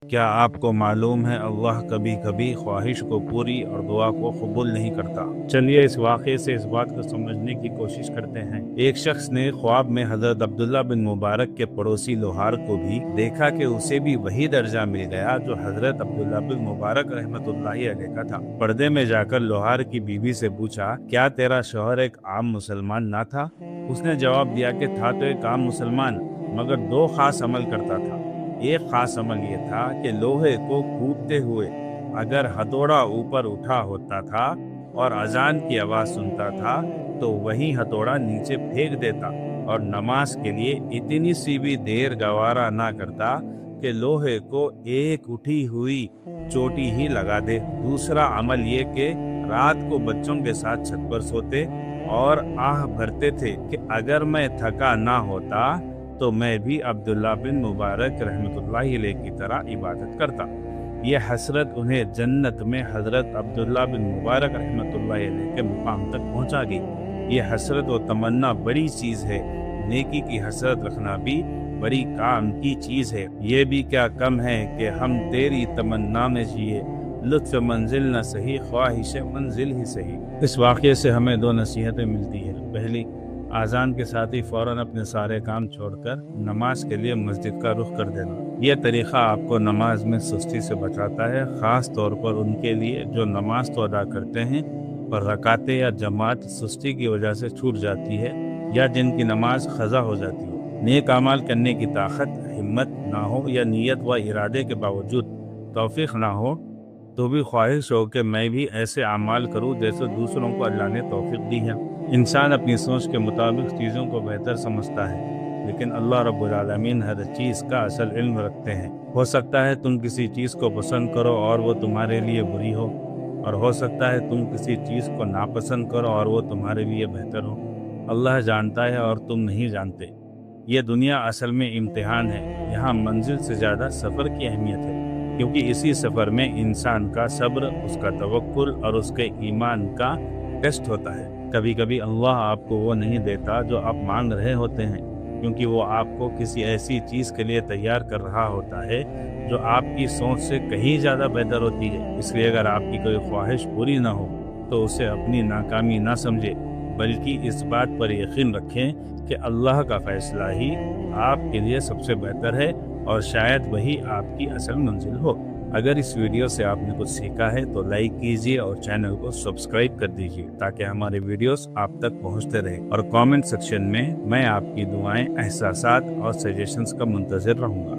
کیا آپ کو معلوم ہے اللہ کبھی کبھی خواہش کو پوری اور دعا کو قبول نہیں کرتا؟ چلیے اس واقعے سے اس بات کو سمجھنے کی کوشش کرتے ہیں۔ ایک شخص نے خواب میں حضرت عبداللہ بن مبارک کے پڑوسی لوہار کو بھی دیکھا کہ اسے بھی وہی درجہ مل گیا جو حضرت عبداللہ بن مبارک رحمۃ اللہ علیہ کا تھا۔ پردے میں جا کر لوہار کی بیوی سے پوچھا، کیا تیرا شوہر ایک عام مسلمان نہ تھا؟ اس نے جواب دیا کہ تھا تو ایک عام مسلمان، مگر دو خاص عمل کرتا تھا۔ ایک خاص عمل یہ تھا کہ لوہے کو کوبتے ہوئے اگر ہتھوڑا اوپر اٹھا ہوتا تھا اور اذان کی آواز سنتا تھا تو وہی ہتھوڑا نیچے پھینک دیتا اور نماز کے لیے اتنی سی بھی دیر گوارا نہ کرتا کہ لوہے کو ایک اٹھی ہوئی چوٹی ہی لگا دے۔ دوسرا عمل یہ کہ رات کو بچوں کے ساتھ چھت پر سوتے اور آہ بھرتے تھے کہ اگر میں تھکا نہ ہوتا تو میں بھی عبداللہ بن مبارک رحمۃ اللہ علیہ کی طرح عبادت کرتا۔ یہ حسرت انہیں جنت میں حضرت عبداللہ بن مبارک رحمۃ اللہ علیہ کے مقام تک پہنچا گئی۔ یہ حسرت و تمنا بڑی چیز ہے، نیکی کی حسرت رکھنا بھی بڑی کام کی چیز ہے۔ یہ بھی کیا کم ہے کہ ہم تیری تمنا میں جیے، لطف منزل نہ سہی خواہش منزل ہی سہی۔ اس واقعے سے ہمیں دو نصیحتیں ملتی ہیں۔ پہلی، آذان کے ساتھ ہی فوراً اپنے سارے کام چھوڑ کر نماز کے لیے مسجد کا رخ کر دینا۔ یہ طریقہ آپ کو نماز میں سستی سے بچاتا ہے، خاص طور پر ان کے لیے جو نماز تو ادا کرتے ہیں پر رکعتیں یا جماعت سستی کی وجہ سے چھوٹ جاتی ہے یا جن کی نماز قضا ہو جاتی ہے۔ نیک اعمال کرنے کی طاقت، ہمت نہ ہو یا نیت و ارادے کے باوجود توفیق نہ ہو تو بھی خواہش ہو کہ میں بھی ایسے اعمال کروں جیسے دوسروں کو اللہ نے توفیق دی ہے۔ انسان اپنی سوچ کے مطابق چیزوں کو بہتر سمجھتا ہے، لیکن اللہ رب العالمین ہر چیز کا اصل علم رکھتے ہیں۔ ہو سکتا ہے تم کسی چیز کو پسند کرو اور وہ تمہارے لیے بری ہو، اور ہو سکتا ہے تم کسی چیز کو ناپسند کرو اور وہ تمہارے لیے بہتر ہو۔ اللہ جانتا ہے اور تم نہیں جانتے۔ یہ دنیا اصل میں امتحان ہے، یہاں منزل سے زیادہ سفر کی اہمیت ہے، کیونکہ اسی سفر میں انسان کا صبر، اس کا توکل اور اس کے ایمان کا ٹیسٹ ہوتا ہے۔ کبھی کبھی اللہ آپ کو وہ نہیں دیتا جو آپ مانگ رہے ہوتے ہیں، کیونکہ وہ آپ کو کسی ایسی چیز کے لیے تیار کر رہا ہوتا ہے جو آپ کی سوچ سے کہیں زیادہ بہتر ہوتی ہے۔ اس لیے اگر آپ کی کوئی خواہش پوری نہ ہو تو اسے اپنی ناکامی نہ سمجھے، بلکہ اس بات پر یقین رکھیں کہ اللہ کا فیصلہ ہی آپ کے لیے سب سے بہتر ہے اور شاید وہی آپ کی اصل منزل ہو۔ اگر اس ویڈیو سے آپ نے کچھ سیکھا ہے تو لائک کیجیے اور چینل کو سبسکرائب کر دیجیے تاکہ ہمارے ویڈیوز آپ تک پہنچتے رہیں، اور کامنٹ سیکشن میں آپ کی دعائیں، احساسات اور سجیشنز کا منتظر رہوں گا۔